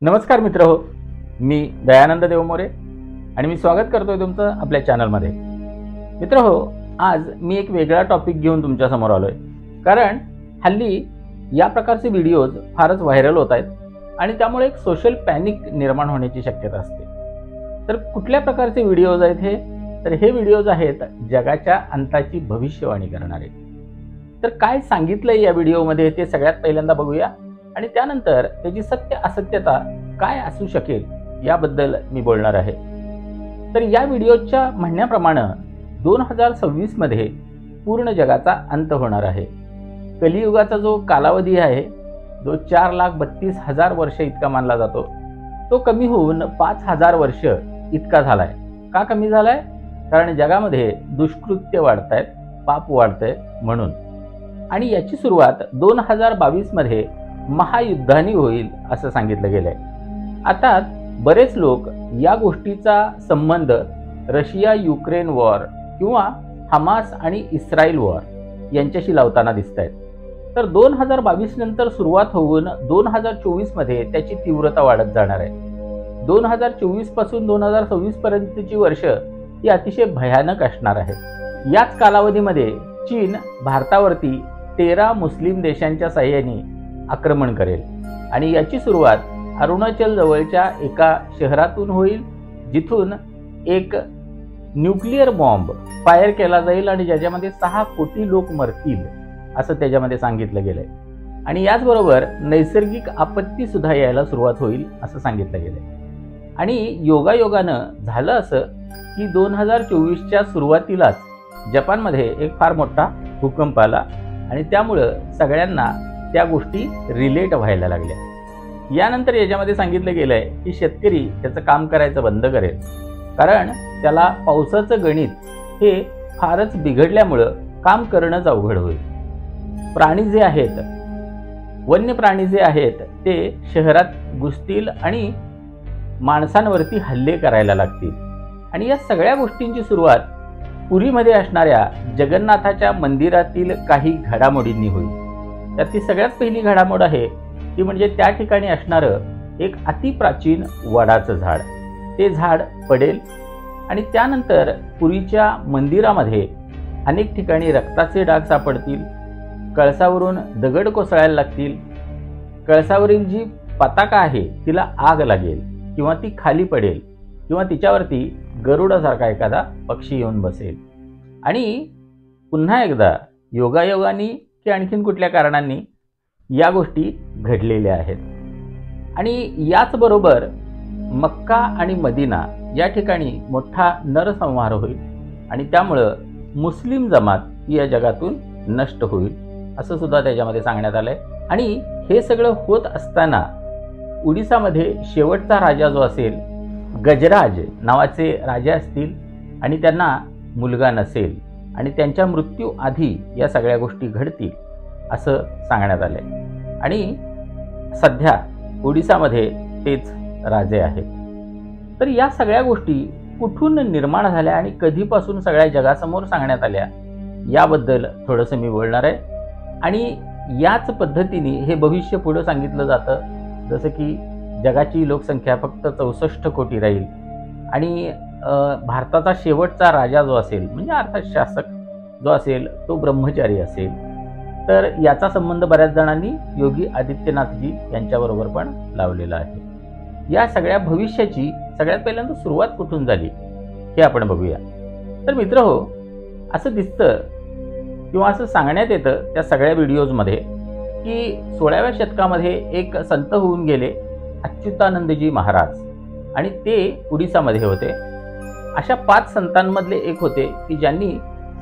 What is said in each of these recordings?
नमस्कार मित्र हो, मी दयानंद देवमोरे आणि मी स्वागत करतोय तुमचं आपल्या चॅनलमध्ये. मित्र हो, आज मी एक वेगळा टॉपिक घेऊन तुमच्या समोर आलोय. कारण हल्ली या प्रकारचे व्हिडिओज फारच व्हायरल होत आहेत आणि त्यामुळे एक सोशल पॅनिक निर्माण होण्याची शक्यता असते. तर कुठल्या प्रकारचे व्हिडिओज आहेत हे? तर हे व्हिडिओज आहेत जगाच्या अंताची भविष्यवाणी करणारे. तर काय सांगितलंय या व्हिडिओमध्ये ते सगळ्यात पहिल्यांदा बघूया आणि त्यानंतर त्याची सत्य असत्यता काय असू शकेल याबद्दल मी बोलणार आहे. तर या व्हिडिओच्या म्हणण्याप्रमाणे 2026 मध्ये पूर्ण जगाचा अंत होणार आहे. कलियुगाचा जो कालावधी आहे, जो 4,32,000 वर्ष इतका मानला जातो, तो कमी होऊन 5,000 वर्ष इतका झालाय. का कमी झालाय? कारण जगामध्ये दुष्कृत्य वाढतायत, पाप वाढतंय म्हणून. आणि याची सुरुवात 2022 मध्ये महायुद्धाने होईल असं सांगितलं गेलंय. आता बरेच लोक या गोष्टीचा संबंध रशिया युक्रेन वॉर किंवा हमास आणि इस्रायल वॉर यांच्याशी लावताना दिसत आहेत. तर 2022 नंतर सुरुवात होऊन 2024 मध्ये त्याची तीव्रता वाढत जाणार आहे. 2024 पासून 2026 पर्यंतची वर्ष ही अतिशय भयानक असणार आहेत. याच कालावधीमध्ये चीन भारतावरती 13 मुस्लिम देशांच्या साह्याने आक्रमण करेल आणि याची सुरुवात अरुणाचल जवळच्या एका शहरातून होईल, जिथून एक न्यूक्लिअर बॉम्ब फायर केला जाईल आणि ज्याच्यामध्ये 6 कोटी लोक मरतील असं त्याच्यामध्ये सांगितलं गेलंय. आणि याचबरोबर नैसर्गिक आपत्ती सुद्धा यायला सुरुवात होईल असं सांगितलं गेलंय. आणि योगायोगानं झालं असं की 2024च्या सुरुवातीलाच जपानमध्ये एक फार मोठा भूकंप आला आणि त्यामुळं सगळ्यांना त्या गोष्टी रिलेट व्हायला लागल्या. यानंतर याच्यामध्ये सांगितलं गेलंय की शेतकरी त्याचं काम करायचं बंद करेल, कारण त्याला पावसाचं गणित हे फारच बिघडल्यामुळं काम करणंच अवघड होईल. प्राणी जे आहेत, वन्य प्राणी जे आहेत, ते शहरात घुसतील आणि माणसांवरती हल्ले करायला लागतील. आणि या सगळ्या गोष्टींची सुरुवात पुरीमध्ये असणाऱ्या जगन्नाथाच्या मंदिरातील काही घडामोडींनी होईल. त्यातली सगळ्यात पहिली घडामोड आहे ती म्हणजे त्या ठिकाणी असणारं एक अतिप्राचीन वडाचं झाड. ते झाड पडेल आणि त्यानंतर पुरीच्या मंदिरामध्ये अनेक ठिकाणी रक्ताचे डाग सापडतील, कळसावरून दगड कोसळायला लागतील, कळसावरील जी पताका आहे तिला आग लागेल किंवा ती खाली पडेल किंवा तिच्यावरती गरुडासारखा एखादा पक्षी येऊन बसेल. आणि पुन्हा एकदा योगायोगाने की आणखीन कुठल्या कारणांनी या गोष्टी घडलेल्या आहेत. आणि याचबरोबर मक्का आणि मदिना या ठिकाणी मोठा नरसंहार होईल आणि त्यामुळं मुस्लिम जमात या जगातून नष्ट होईल असं सुद्धा त्याच्यामध्ये सांगण्यात आलंय. आणि हे सगळं होत असताना ओडिसामध्ये शेवटचा राजा जो असेल, गजराज नावाचे राजा असतील आणि त्यांना मुलगा नसेल आणि त्यांच्या मृत्यू आधी या सगळ्या गोष्टी घडतील असं सांगण्यात आलंय. आणि सध्या ओडिसामध्ये तेच राजे आहेत. तर या सगळ्या गोष्टी कुठून निर्माण झाल्या आणि कधीपासून सगळ्या जगासमोर सांगण्यात आल्या याबद्दल थोडंसं मी बोलणार आहे. आणि याच पद्धतीने हे भविष्य पुढं सांगितलं जातं, जसं की जगाची लोकसंख्या फक्त 64 कोटी राहील आणि भारताचा शेवटचा राजा जो असेल, म्हणजे अर्थात शासक जो असेल, तो ब्रह्मचारी असेल. तर याचा संबंध बऱ्याच जणांनी योगी आदित्यनाथजी यांच्याबरोबर पण लावलेला आहे. या सगळ्या भविष्याची सगळ्यात पहिल्यांदा सुरुवात कुठून झाली हे आपण बघूया. तर मित्र हो, असं दिसतं किंवा असं सांगण्यात येतं त्या सगळ्या व्हिडिओजमध्ये की 16व्या शतकामध्ये एक संत होऊन गेले, अच्युतानंदजी महाराज, आणि ते उडीसामध्ये होते. अशा 5 संतांमधले एक होते की ज्यांनी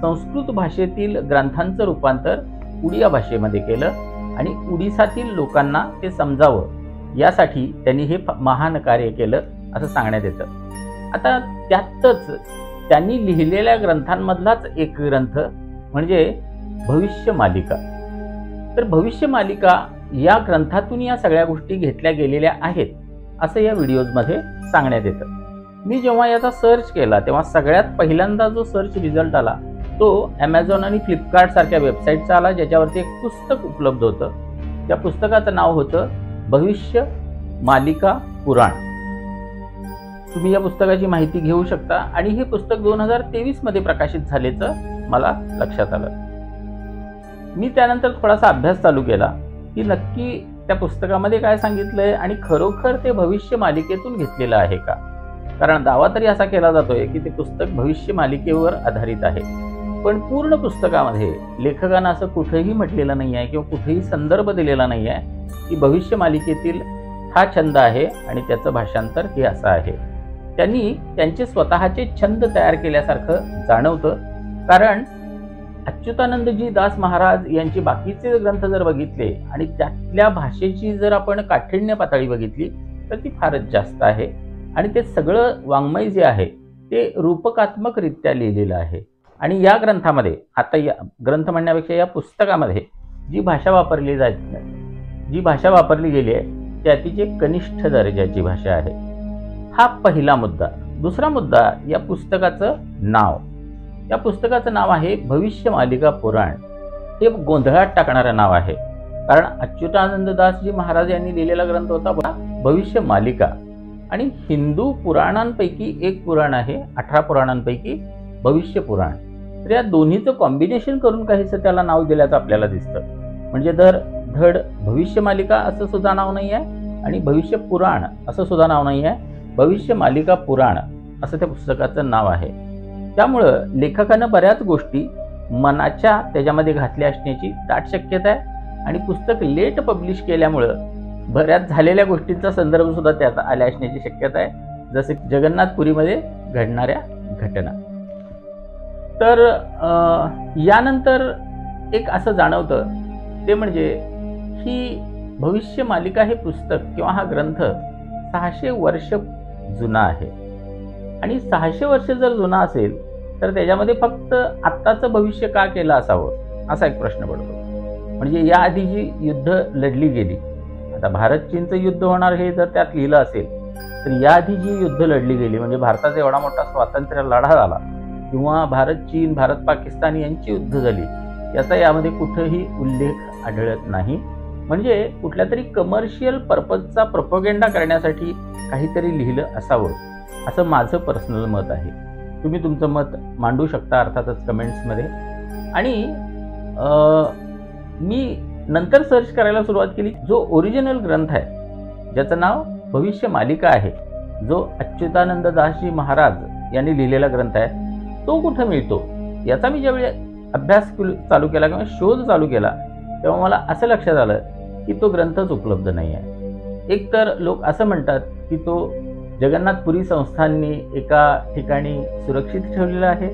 संस्कृत भाषेतील ग्रंथांचं रूपांतर उडिया भाषेमध्ये केलं आणि उडीसातील लोकांना ते समजावं यासाठी त्यांनी हे महान कार्य केलं असं सांगण्यात येतं. आता त्यातच त्यांनी लिहिलेल्या ग्रंथांमधलाच एक ग्रंथ म्हणजे भविष्य मालिका. तर भविष्य मालिका या ग्रंथातून या सगळ्या गोष्टी घेतल्या गेलेल्या आहेत असं या व्हिडिओजमध्ये सांगण्यात येतं. मी जेव्हा याचा सर्च केला तेव्हा सगळ्यात पहिल्यांदा जो सर्च रिझल्ट आला तो ॲमेझॉन आणि फ्लिपकार्ट सारख्या वेबसाईटचा आला, ज्याच्यावरती एक पुस्तक उपलब्ध होतं. त्या पुस्तकाचं नाव होतं भविष्य मालिका पुराण. तुम्ही या पुस्तकाची माहिती घेऊ शकता आणि हे पुस्तक 2023 मध्ये प्रकाशित झाल्याचं मला लक्षात आलं. मी त्यानंतर थोडासा अभ्यास चालू केला की नक्की त्या पुस्तकामध्ये काय सांगितलंय आणि खरोखर ते भविष्य मालिकेतून घेतलेलं आहे का. कारण दावा तरी असा केला जातोय की ते पुस्तक भविष्य मालिकेवर आधारित आहे, पण पूर्ण पुस्तकामध्ये लेखकानं असं कुठेही म्हटलेलं नाही आहे किंवा कुठेही संदर्भ दिलेला नाही आहे की भविष्य मालिकेतील हा छंद आहे आणि त्याचं भाषांतर हे असं आहे. त्यांनी त्यांचे स्वतःचे छंद तयार केल्यासारखं जाणवतं. कारण अच्युतानंदजी दास महाराज यांचे बाकीचे ग्रंथ जर बघितले आणि त्यातल्या भाषेची जर आपण काठिण्य पातळी बघितली तर ती फारच जास्त आहे आणि ते सगळं वाङ्मय जे आहे ते रूपकात्मकरित्या लिहिलेलं आहे. आणि या ग्रंथामध्ये, आता या ग्रंथ म्हणण्यापेक्षा या पुस्तकामध्ये जी भाषा वापरली गेली आहे ती अतिशय कनिष्ठ दर्जाची भाषा आहे. हा पहिला मुद्दा. दुसरा मुद्दा, या पुस्तकाचं नाव. या पुस्तकाचं नाव आहे भविष्य मालिका पुराण. हे गोंधळात टाकणारं नाव आहे, कारण अच्युतानंददासजी महाराज यांनी लिहिलेला ग्रंथ होता भविष्य मालिका आणि हिंदू पुराणांपैकी एक पुराण आहे, 18 पुराणांपैकी भविष्य पुराण. तर या दोन्हीचं कॉम्बिनेशन करून काहीसं त्याला नाव दिल्याचं आपल्याला दिसतं. म्हणजे धड भविष्य मालिका असं सुद्धा नाव नाही आहे आणि भविष्य पुराण असं सुद्धा नाव नाही आहे, भविष्य मालिका पुराण असं त्या पुस्तकाचं नाव आहे. त्यामुळं लेखकानं बऱ्याच गोष्टी मनाच्या त्याच्यामध्ये घातल्या असण्याची दाट शक्यता आहे आणि पुस्तक लेट पब्लिश केल्यामुळं बऱ्याच झालेल्या गोष्टींचा संदर्भ सुद्धा त्यात आल्या असण्याची शक्यता आहे, जसे जगन्नाथपुरीमध्ये घडणाऱ्या घटना. तर यानंतर एक असं जाणवतं ते म्हणजे ही भविष्य मालिका हे पुस्तक किंवा हा ग्रंथ 600 वर्ष जुना आहे आणि 600 वर्ष जर जुना असेल तर त्याच्यामध्ये फक्त आत्ताचं भविष्य का केलं असावं असा एक प्रश्न पडतो. म्हणजे याआधी जी युद्ध लढली गेली, आता भारत चीनचं युद्ध होणार हे जर त्यात लिहिलं असेल तर याआधी जी युद्ध लढली गेली, म्हणजे भारताचा एवढा मोठा स्वातंत्र्य लढा झाला किंवा भारत चीन, भारत पाकिस्तान यांची युद्ध झाली, याचा यामध्ये कुठेही उल्लेख आढळत नाही. म्हणजे कुठल्या तरी कमर्शियल पर्पजचा प्रोपगेंडा करण्यासाठी काहीतरी लिहिलं असावं असं माझं पर्सनल मत आहे. तुम्ही तुमचं मत मांडू शकता अर्थातच कमेंट्समध्ये. आणि मी नंतर सर्च करायला सुरुवात केली, जो ओरिजिनल ग्रंथ आहे ज्याचं नाव भविष्य मालिका आहे, जो अच्युतानंद दासजी महाराज यांनी लिहिलेला ग्रंथ आहे, तो कुठं मिळतो याचा मी ज्यावेळी अभ्यास चालू केला किंवा शोध चालू केला तेव्हा मला असं लक्षात आलं की तो ग्रंथच उपलब्ध नाही आहे. एक तर लोक असं म्हणतात की तो जगन्नाथपुरी संस्थांनी एका ठिकाणी सुरक्षित ठेवलेला आहे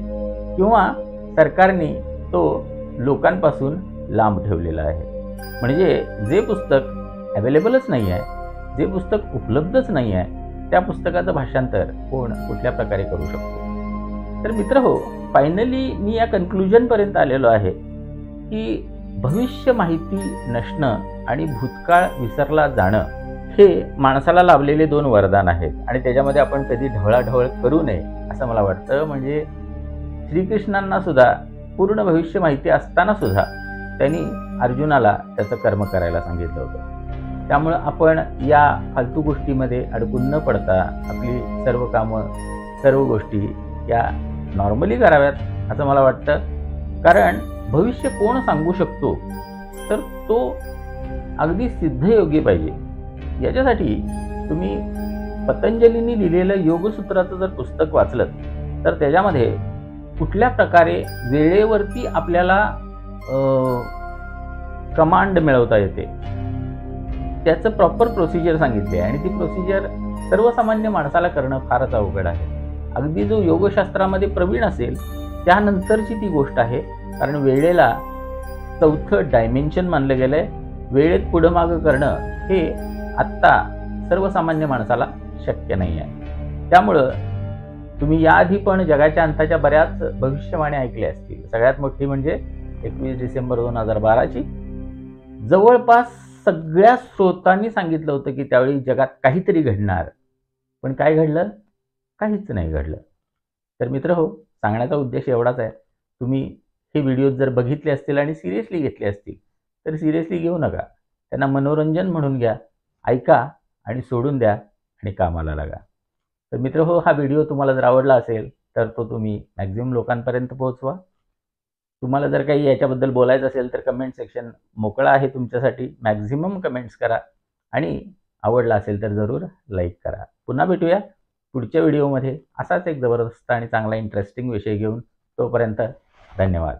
किंवा सरकारने तो लोकांपासून लांब ठेवलेला आहे. म्हणजे जे पुस्तक अवेलेबलच नाही आहे, जे पुस्तक उपलब्धच नाही आहे, त्या पुस्तकाचं भाषांतर कोण कुठल्या प्रकारे करू शकतो. तर मित्रहो, फायनली मी या कन्क्लुजनपर्यंत आलेलो आहे की भविष्य माहिती नसणं आणि भूतकाळ विसरला जाणं हे माणसाला लाभलेले 2 वरदान आहेत आणि त्याच्यामध्ये आपण कधी ढवळाढवळ करू नये असं मला वाटतं. म्हणजे श्रीकृष्णांना सुद्धा पूर्ण भविष्य माहिती असताना सुद्धा त्यांनी अर्जुनाला त्याचं कर्म करायला सांगितलं होतं. त्यामुळं आपण या फालतू गोष्टीमध्ये अडकून न पडता आपली सर्व कामं, सर्व गोष्टी या नॉर्मली कराव्यात असं मला वाटतं. कारण भविष्य कोण सांगू शकतो, तर तो अगदी सिद्धयोगी पाहिजे. याच्यासाठी तुम्ही पतंजलींनी लिहिलेलं योगसूत्राचं जर पुस्तक वाचलं तर त्याच्यामध्ये कुठल्या प्रकारे वेळेवरती आपल्याला कमांड मिळवता येते त्याचं प्रॉपर प्रोसिजर सांगितले आहे आणि ती प्रोसिजर सर्वसामान्य माणसाला करणं फारच अवघड आहे. अगदी जो योगशास्त्रामध्ये प्रवीण असेल त्यानंतरची ती गोष्ट आहे, कारण वेळेला 4थं डायमेन्शन मानलं गेलं आहे. वेळेत पुढं मागं करणं हे आत्ता सर्वसामान्य माणसाला शक्य नाही आहे. त्यामुळं तुम्ही याआधी पण जगाच्या अंताच्या बऱ्याच भविष्यवाणी ऐकल्या असतील. सगळ्यात मोठी म्हणजे 21 डिसेंबर 2012ची. जवळपास सगळ्या स्रोतांनी सांगितलं होतं की त्यावेळी जगात काहीतरी घडणार, पण काय घडलं? काहीच नाही घडलं. तर मित्रहो, सांगण्याचा उद्देश एवढाच आहे, तुम्ही हे व्हिडिओ जर बघितले असतील आणि सिरियसली घेतले असतील तर सिरियसली घेऊ नका, त्यांना मनोरंजन म्हणून घ्या, ऐका आणि सोडून द्या आणि कामाला लागा. तर मित्रहो, हा व्हिडिओ तुम्हाला जर आवडला असेल तर तो तुम्ही मॅक्झिमम लोकांपर्यंत पोहोचवा. तुम्हाला जर काही याच्याबद्दल बोलायचं असेल तर कमेंट सेक्शन मोकळा आहे तुमच्यासाठी. मॅक्झिमम कमेंट्स करा आणि आवडला असेल तर जरूर लाईक करा. पुन्हा भेटूया पुढच्या व्हिडिओमध्ये असाच एक जबरदस्त आणि चांगला इंटरेस्टिंग विषय घेऊन. तोपर्यंत धन्यवाद.